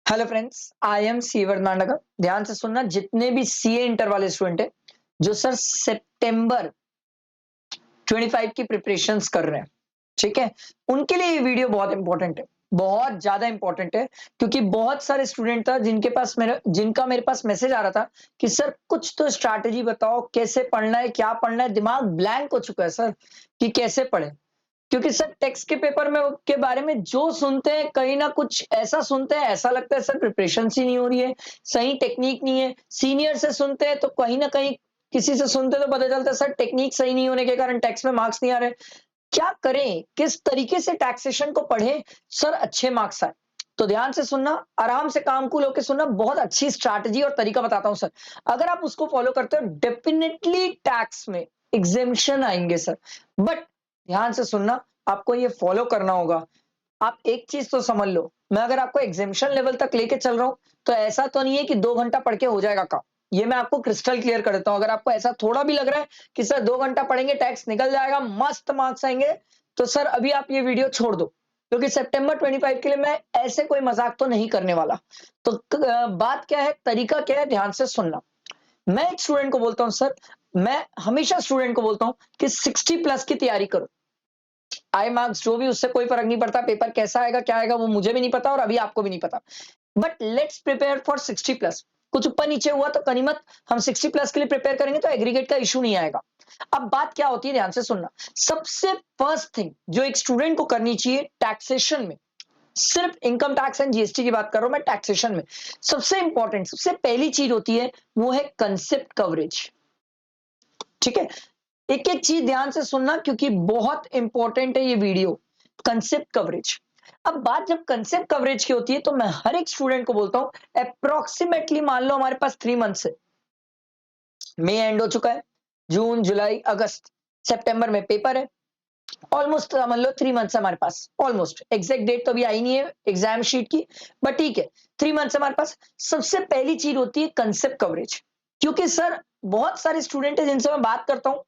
Hello friends, I am sewer नाटक। ध्यान से सुनना, जितने भी सीए इंटर वाले स्टूडेंट है जो सर सितंबर 25 की प्रिपरेशंस कर रहे हैं, ठीक है, उनके लिए ये वीडियो बहुत इंपॉर्टेंट है, बहुत ज्यादा इंपॉर्टेंट है। क्योंकि बहुत सारे स्टूडेंट था जिनका मेरे पास मैसेज आ रहा था कि सर कुछ तो स्ट्रैटेजी बताओ, कैसे पढ़ना है, क्या पढ़ना है। दिमाग ब्लैंक हो चुका है सर कि कैसे पढ़े। क्योंकि सर टेक्स्ट के पेपर में के बारे में जो सुनते हैं, कहीं ना कुछ ऐसा सुनते हैं, ऐसा लगता है सर प्रिपरेशन ही नहीं हो रही है, सही टेक्निक नहीं है। सीनियर से सुनते हैं तो कहीं ना कहीं, किसी से सुनते तो पता चलता है सर टेक्निक सही नहीं होने के कारण टेक्स्ट में मार्क्स नहीं आ रहे। क्या करें, किस तरीके से टैक्सेशन को पढ़े सर अच्छे मार्क्स आए। तो ध्यान से सुनना, आराम से काम कूल होकर सुनना, बहुत अच्छी स्ट्रैटेजी और तरीका बताता हूं सर। अगर आप उसको फॉलो करते हो, डेफिनेटली टैक्स में एग्जेम्पशन आएंगे सर। बट ध्यान से सुनना, आपको ये फॉलो करना होगा। आप एक चीज तो समझ लो, मैं अगर आपको एग्जेम्पशन लेवल तक लेके चल रहा हूं, तो ऐसा तो नहीं है कि 2 घंटा पढ़ के हो जाएगा काम। ये मैं आपको क्रिस्टल क्लियर कर देता हूं। अगर आपको ऐसा थोड़ा भी लग रहा है कि सर 2 घंटा पढ़ेंगे टैक्स निकल जाएगा, मस्त मार्क्स आएंगे, तो सर अभी आप ये वीडियो छोड़ दो। क्योंकि सितंबर 25 के लिए मैं ऐसे कोई मजाक तो नहीं करने वाला। तो बात क्या है, तरीका क्या है, ध्यान से सुनना। मैं एक स्टूडेंट को बोलता हूं सर, मैं हमेशा स्टूडेंट को बोलता हूं कि 60+ की तैयारी करो। आई मार्क्स जो भी, उससे कोई फर्क नहीं पड़ता। पेपर कैसा आएगा क्या आएगा वो मुझे भी नहीं पता और अभी आपको भी नहीं पता। But let's prepare for 60+। कुछ ऊपर नीचे हुआ तो कनीमत, हम 60+ के लिए प्रिपेयर करेंगे तो एग्रीगेट का इशू नहीं आएगा। अब बात क्या होती है, ध्यान से सुनना। सबसे फर्स्ट थिंग जो एक स्टूडेंट को करनी चाहिए टैक्सेशन में, सिर्फ इनकम टैक्स एंड जीएसटी की बात कर रहा हूं मैं, टैक्सेशन में सबसे इंपॉर्टेंट, सबसे पहली चीज होती है, वो है कंसेप्ट कवरेज। ठीक है, एक एक चीज ध्यान से सुनना क्योंकि बहुत इंपॉर्टेंट है ये वीडियो। Concept coverage. अब बात जब कंसेप्ट कवरेज की होती है, तो मैं हर एक स्टूडेंट को बोलता हूं, अप्रोक्सीमेटली मान लो हमारे पास 3 मंथ है। मई एंड हो चुका है, जून जुलाई अगस्त, सितंबर में पेपर है। ऑलमोस्ट समझ लो 3 मंथ है हमारे पास, ऑलमोस्ट एग्जैक्ट डेट तो अभी आई नहीं है एग्जाम शीट की, बट ठीक है, 3 मंथ हमारे पास। सबसे पहली चीज होती है कंसेप्ट कवरेज। क्योंकि सर बहुत सारे स्टूडेंट है जिनसे मैं बात करता हूं,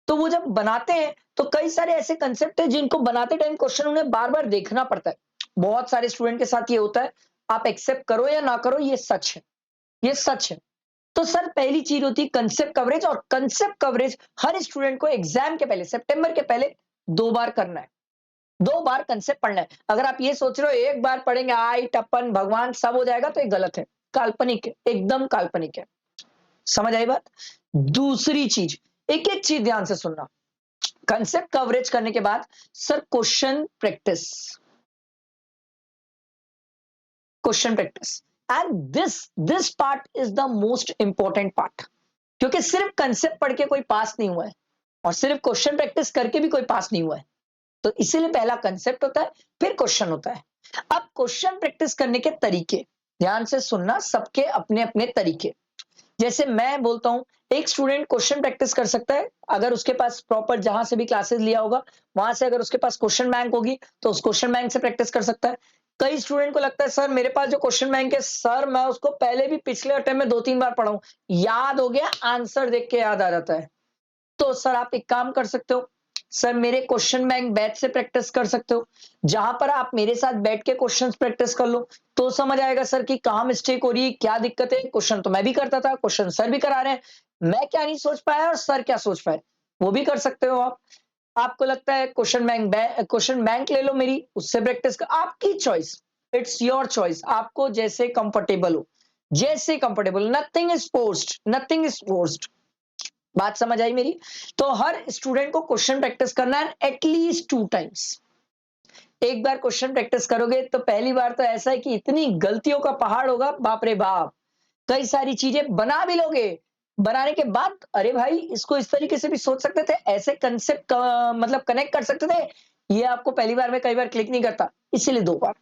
तो वो जब बनाते हैं तो कई सारे ऐसे कंसेप्ट है जिनको बनाते टाइम क्वेश्चन उन्हें बार बार देखना पड़ता है। बहुत सारे स्टूडेंट के साथ ये होता है, आप एक्सेप्ट करो या ना करो, ये सच है, ये सच है। तो सर पहली चीज होती है कंसेप्ट कवरेज, और कंसेप्ट कवरेज हर स्टूडेंट को एग्जाम के पहले, सितंबर के पहले 2 बार करना है। 2 बार कंसेप्ट पढ़ना है। अगर आप ये सोच रहे हो एक बार पढ़ेंगे आई टप्पन भगवान सब हो जाएगा, तो ये गलत है, काल्पनिक है, एकदम काल्पनिक है। समझ आई बात। दूसरी चीज, एक एक चीज ध्यान से सुनना। कंसेप्ट कवरेज करने के बाद sir question practice and this part is the most important part. क्योंकि सिर्फ कंसेप्ट पढ़ के कोई पास नहीं हुआ है, और सिर्फ क्वेश्चन प्रैक्टिस करके भी कोई पास नहीं हुआ है। तो इसीलिए पहला कंसेप्ट होता है, फिर क्वेश्चन होता है। अब क्वेश्चन प्रैक्टिस करने के तरीके, ध्यान से सुनना, सबके अपने अपने तरीके। जैसे मैं बोलता हूं, एक स्टूडेंट क्वेश्चन प्रैक्टिस कर सकता है अगर उसके पास प्रॉपर जहां से भी क्लासेस लिया होगा वहां से, अगर उसके पास क्वेश्चन बैंक होगी तो उस क्वेश्चन बैंक से प्रैक्टिस कर सकता है। कई स्टूडेंट को लगता है सर मेरे पास जो क्वेश्चन बैंक है सर मैं उसको पहले भी पिछले अटेम्प्ट में 2-3 बार पढ़ा हूं, याद हो गया, आंसर देख के याद आ जाता है। तो सर आप एक काम कर सकते हो, सर मेरे क्वेश्चन बैंक बैच से प्रैक्टिस कर सकते हो, जहां पर आप मेरे साथ बैठ के क्वेश्चंस प्रैक्टिस कर लो। तो समझ आएगा सर कि कहां मिस्टेक हो रही है, क्या दिक्कत है। क्वेश्चन तो मैं भी करता था, क्वेश्चन सर भी करा रहे हैं, मैं क्या नहीं सोच पाया और सर क्या सोच पाए, वो भी कर सकते हो आप। आपको लगता है क्वेश्चन बैंक ले लो मेरी, उससे प्रैक्टिस कर, आपकी चॉइस, इट्स योर चॉइस, आपको जैसे कंफर्टेबल हो, जैसे comfortable, nothing is forced, nothing is forced. बात समझ आई मेरी। तो हर स्टूडेंट को क्वेश्चन प्रैक्टिस करना है एटलीस्ट 2 टाइम्स। एक बार क्वेश्चन प्रैक्टिस करोगे तो पहली बार तो ऐसा है कि इतनी गलतियों का पहाड़ होगा, बाप रे बाप। कई सारी चीजें बना भी लोगे, बनाने के बाद अरे भाई इसको इस तरीके से भी सोच सकते थे, ऐसे कंसेप्ट मतलब कनेक्ट कर सकते थे, ये आपको पहली बार में कई बार क्लिक नहीं करता, इसीलिए 2 बार।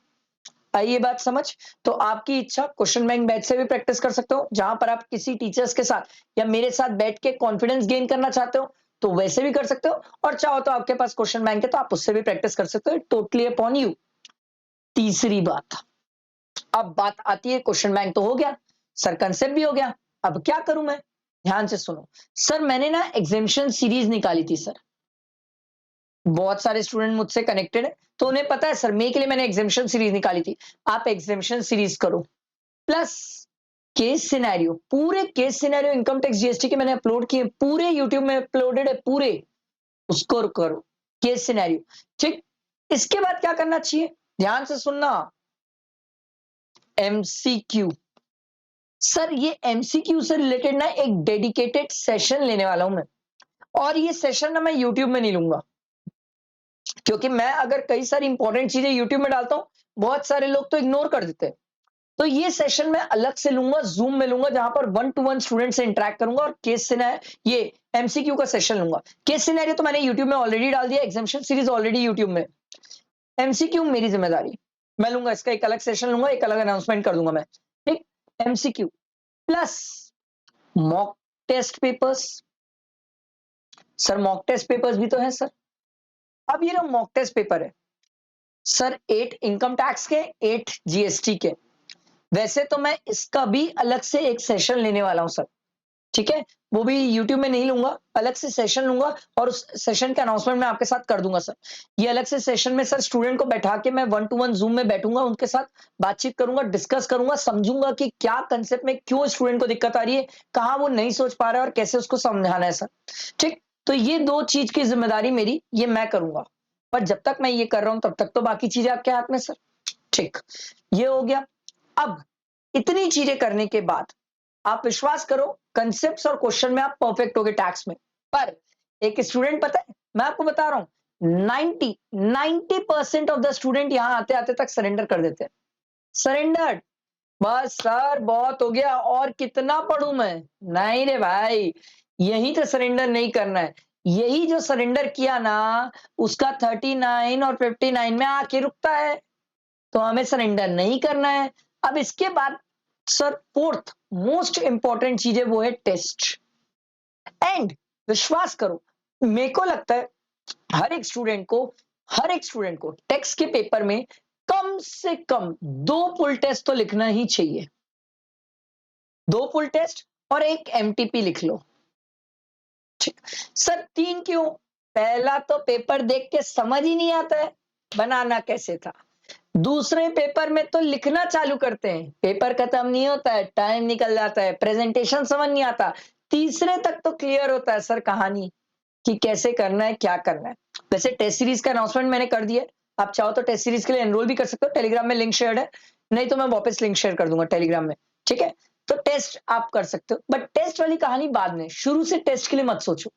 आई ये बात समझ। तो आपकी इच्छा, क्वेश्चन बैंक बैच से भी प्रैक्टिस कर सकते हो, जहां पर आप किसी टीचर्स के साथ या मेरे साथ बैठ के कॉन्फिडेंस गेन करना चाहते हो तो वैसे भी कर सकते हो, और चाहो तो आपके पास क्वेश्चन बैंक है तो आप उससे भी प्रैक्टिस कर सकते हो, टोटली अपॉन यू। तीसरी बात, अब बात आती है, क्वेश्चन बैंक तो हो गया सर, कंसेप्ट भी हो गया, अब क्या करूं मैं। ध्यान से सुनो, सर मैंने ना एग्जामिशन सीरीज निकाली थी सर। बहुत सारे स्टूडेंट मुझसे कनेक्टेड है तो उन्हें पता है सर, मई के लिए मैंने एग्जामिशन सीरीज निकाली थी। आप एग्जामिशन सीरीज करो, प्लस केस सिनेरियो, पूरे case scenario income tax GST के मैंने अपलोड किए, पूरे यूट्यूब में अपलोडेड है पूरे, उसको करो केस सिनेरियो। ठीक, इसके बाद क्या करना चाहिए, ध्यान से सुनना, एमसीक्यू। सर ये एमसीक्यू से रिलेटेड ना एक डेडिकेटेड सेशन लेने वाला हूं मैं, और ये सेशन ना मैं यूट्यूब में नहीं लूंगा, क्योंकि मैं अगर कई सारी इंपॉर्टेंट चीजें यूट्यूब में डालता हूं, बहुत सारे लोग तो इग्नोर कर देते हैं। तो ये सेशन मैं अलग से लूंगा, जूम में लूंगा, जहां पर 1-to-1 स्टूडेंट से इंटरेक्ट करूंगा, और केस सिनेरियो, ये एमसीक्यू का सेशन लूंगा। केस सिनेरियो तो मैंने यूट्यूब में ऑलरेडी डाल दिया, एग्जामिनेशन सीरीज ऑलरेडी यूट्यूब में, एमसीक्यू मेरी जिम्मेदारी, मैं लूंगा, इसका एक अलग सेशन लूंगा, एक अलग अनाउंसमेंट कर दूंगा मैं। ठीक, MCQ plus mock test papers. Sir mock test papers भी तो है सर। अब ये जो मॉक टेस्ट पेपर है सर, 8 इनकम टैक्स के, 8 जीएसटी के, वैसे तो मैं इसका भी अलग से एक सेशन लेने वाला हूं सर, ठीक है, वो भी यूट्यूब में नहीं लूंगा, अलग से सेशन लूंगा, और उस सेशन का अनाउंसमेंट मैं आपके साथ कर दूंगा सर। ये अलग से सेशन में सर स्टूडेंट को बैठा के मैं 1-to-1 जूम में बैठूंगा, उनके साथ बातचीत करूंगा, डिस्कस करूंगा, समझूंगा कि क्या कंसेप्ट में क्यों स्टूडेंट को दिक्कत आ रही है, कहाँ वो नहीं सोच पा रहा है, और कैसे उसको समझाना है सर। ठीक, तो ये 2 चीज की जिम्मेदारी मेरी, ये मैं करूंगा, पर जब तक मैं ये कर रहा हूं तब तक तो बाकी चीजें आपके हाथ में सर। ठीक, ये हो गया। अब इतनी चीजें करने के बाद आप विश्वास करो, कंसेप्ट्स और क्वेश्चन में आप परफेक्ट होगे टैक्स में, पर एक स्टूडेंट, पता है मैं आपको बता रहा हूं, 90% ऑफ द स्टूडेंट यहां आते आते तक सरेंडर कर देते हैं। सरेंडर, बस सर बहुत हो गया, और कितना पढ़ूं मैं, नहीं रे भाई, यही तो सरेंडर नहीं करना है। यही जो सरेंडर किया ना, उसका 39 और 59 में आके रुकता है, तो हमें सरेंडर नहीं करना है। अब इसके बाद सर फोर्थ मोस्ट इंपॉर्टेंट चीज है, वो है टेस्ट। एंड विश्वास करो, मेरे को लगता है हर एक स्टूडेंट को टेक्स्ट के पेपर में कम से कम 2 फुल टेस्ट तो लिखना ही चाहिए, 2 फुल टेस्ट और एक एमटीपी लिख लो। ठीक, सर 3 क्यों, पहला तो पेपर देख के समझ ही नहीं आता है बनाना कैसे था, दूसरे पेपर में तो लिखना चालू करते हैं, पेपर खत्म नहीं होता है, टाइम निकल जाता है, प्रेजेंटेशन समझ नहीं आता, तीसरे तक तो क्लियर होता है सर कहानी कि कैसे करना है, क्या करना है। वैसे टेस्ट सीरीज का अनाउंसमेंट मैंने कर दिया है, आप चाहो तो टेस्ट सीरीज के लिए एनरोल भी कर सकते हो, टेलीग्राम में लिंक शेयर है, नहीं तो मैं वापस लिंक शेयर कर दूंगा टेलीग्राम में। ठीक है, तो टेस्ट आप कर सकते हो, बट टेस्ट वाली कहानी बाद में, शुरू से टेस्ट के लिए मत सोचो,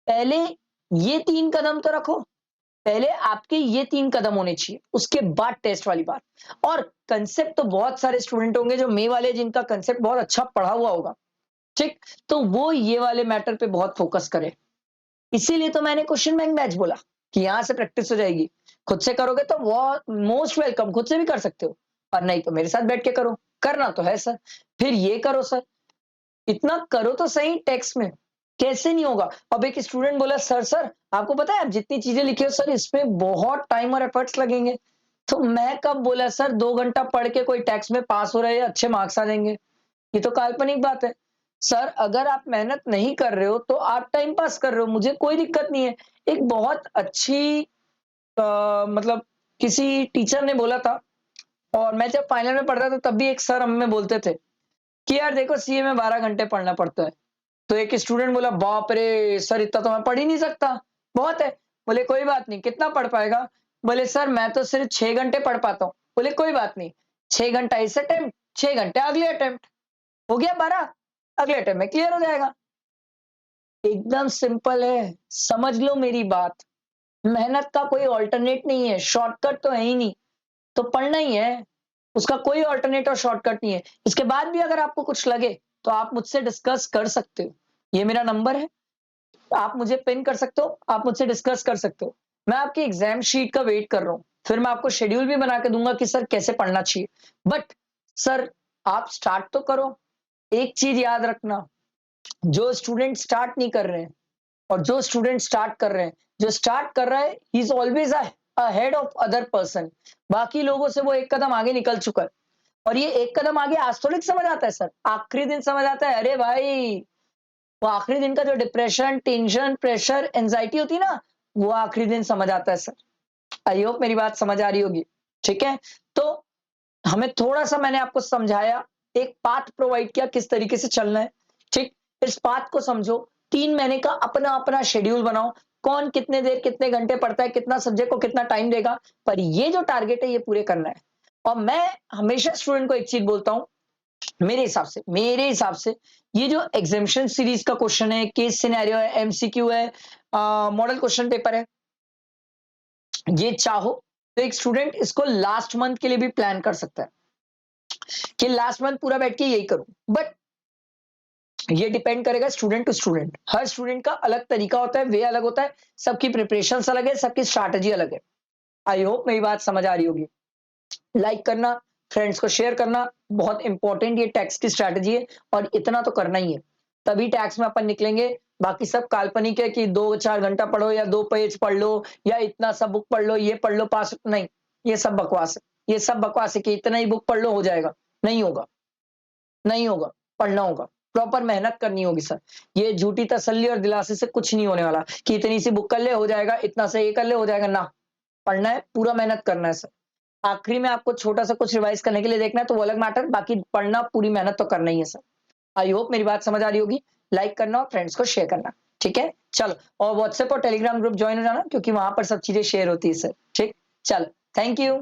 पहले ये 3 कदम तो रखो, पहले आपके ये 3 कदम होने चाहिए, उसके बाद टेस्ट वाली बात। और कंसेप्ट तो बहुत सारे स्टूडेंट होंगे जो मे वाले, जिनका कंसेप्ट बहुत अच्छा पढ़ा हुआ होगा, ठीक, तो वो ये वाले मैटर पे बहुत फोकस करें। इसीलिए तो मैंने क्वेश्चन बैंक बैच बोला कि यहां से प्रैक्टिस हो जाएगी। खुद से करोगे तो वो मोस्ट वेलकम, खुद से भी कर सकते हो, और नहीं तो मेरे साथ बैठ के करो, करना तो है सर, फिर ये करो सर, इतना करो तो सही टेक्स्ट में, कैसे नहीं होगा। अब एक स्टूडेंट बोला, सर आपको पता है आप जितनी चीजें लिखे हो सर, इसमें बहुत टाइम और एफर्ट्स लगेंगे। तो मैं कब बोला सर 2 घंटा पढ़ के कोई टैक्स में पास हो रहे हैं, अच्छे मार्क्स आ जाएंगे, ये तो काल्पनिक बात है। सर अगर आप मेहनत नहीं कर रहे हो तो आप टाइम पास कर रहे हो, मुझे कोई दिक्कत नहीं है। एक बहुत अच्छी मतलब किसी टीचर ने बोला था, और मैं जब फाइनल में पढ़ता था तब भी एक सर हमें बोलते थे कि यार देखो सीए में 12 घंटे पढ़ना पड़ता है। तो एक स्टूडेंट बोला, बाप रे सर इतना तो मैं पढ़ ही नहीं सकता, बहुत है। बोले कोई बात नहीं, कितना पढ़ पाएगा। बोले सर मैं तो सिर्फ 6 घंटे पढ़ पाता हूँ। बोले कोई बात नहीं, 6 घंटा इस अटेम्प्ट, 6 घंटे अगले अटेम्प्ट, हो गया 12, अगले अटेम्प्ट में क्लियर हो जाएगा। एकदम सिंपल है, समझ लो मेरी बात, मेहनत का कोई ऑल्टरनेट नहीं है, शॉर्टकट तो है ही नहीं, तो पढ़ना ही है, उसका कोई ऑल्टरनेट और शॉर्टकट नहीं है। इसके बाद भी अगर आपको कुछ लगे तो आप मुझसे डिस्कस कर सकते हो, ये मेरा नंबर है, आप मुझे पिन कर सकते हो, आप मुझसे डिस्कस कर सकते हो। मैं आपकी एग्जाम शीट का वेट कर रहा हूं, फिर मैं आपको शेड्यूल भी बना के दूंगा कि सर कैसे पढ़ना चाहिए। बट सर आप स्टार्ट तो करो। एक चीज याद रखना, जो स्टूडेंट स्टार्ट नहीं कर रहे हैं और जो स्टूडेंट स्टार्ट कर रहे हैं, जो स्टार्ट कर रहा है he is always ahead of other person, बाकी लोगों से वो एक कदम आगे निकल चुका है। और ये एक कदम आगे आज थोड़ी समझ आता है सर, आखिरी दिन समझ आता है। अरे भाई, वो आखिरी दिन का जो डिप्रेशन, टेंशन, प्रेशर, एंजाइटी होती है ना, वो आखिरी दिन समझ आता है सर। आई होप मेरी बात समझ आ रही होगी। ठीक है, तो हमें थोड़ा सा मैंने आपको समझाया, एक पाथ प्रोवाइड किया किस तरीके से चलना है, ठीक। इस पाथ को समझो, 3 महीने का अपना अपना शेड्यूल बनाओ, कौन कितने देर कितने घंटे पढ़ता है, कितना सब्जेक्ट को कितना टाइम देगा, पर ये जो टारगेट है ये पूरे करना है। और मैं हमेशा स्टूडेंट को एक चीज बोलता हूं, मेरे हिसाब से ये जो एग्जामिशन सीरीज का क्वेश्चन है, केस सिनेरियो है, एमसीक्यू है, मॉडल क्वेश्चन पेपर है, ये चाहो तो एक स्टूडेंट इसको लास्ट मंथ के लिए भी प्लान कर सकता है कि लास्ट मंथ पूरा बैठ के यही करूं। बट ये डिपेंड करेगा स्टूडेंट टू स्टूडेंट, हर स्टूडेंट का अलग तरीका होता है, वे अलग होता है, सबकी प्रिपरेशन अलग है, सबकी स्ट्रैटेजी अलग है। आई होप मेरी बात समझ आ रही होगी। लाइक करना, फ्रेंड्स को शेयर करना, बहुत इंपॉर्टेंट ये टैक्स की स्ट्रैटेजी है, और इतना तो करना ही है, तभी टैक्स में अपन निकलेंगे। बाकी सब काल्पनिक है कि 2-4 घंटा पढ़ो या 2 पेज पढ़ लो या इतना सब बुक पढ़ लो, ये पढ़ लो पास, नहीं, ये सब बकवास है। ये सब बकवास है कि इतना ही बुक पढ़ लो हो जाएगा, नहीं होगा, नहीं होगा, पढ़ना होगा, प्रॉपर मेहनत करनी होगी सर। ये झूठी तसल्ली और दिलासे से कुछ नहीं होने वाला कि इतनी सी बुक कर ले हो जाएगा, इतना से ये कर ले हो जाएगा, ना, पढ़ना है, पूरा मेहनत करना है सर। आखिरी में आपको छोटा सा कुछ रिवाइज करने के लिए देखना है तो वो अलग मैटर, बाकी पढ़ना पूरी मेहनत तो करना ही है सर। आई होप मेरी बात समझ आ रही होगी। लाइक करना और फ्रेंड्स को शेयर करना, ठीक है। चलो, और व्हाट्सएप और टेलीग्राम ग्रुप ज्वाइन हो जाना, क्योंकि वहां पर सब चीजें शेयर होती है सर, ठीक। चलो, थैंक यू।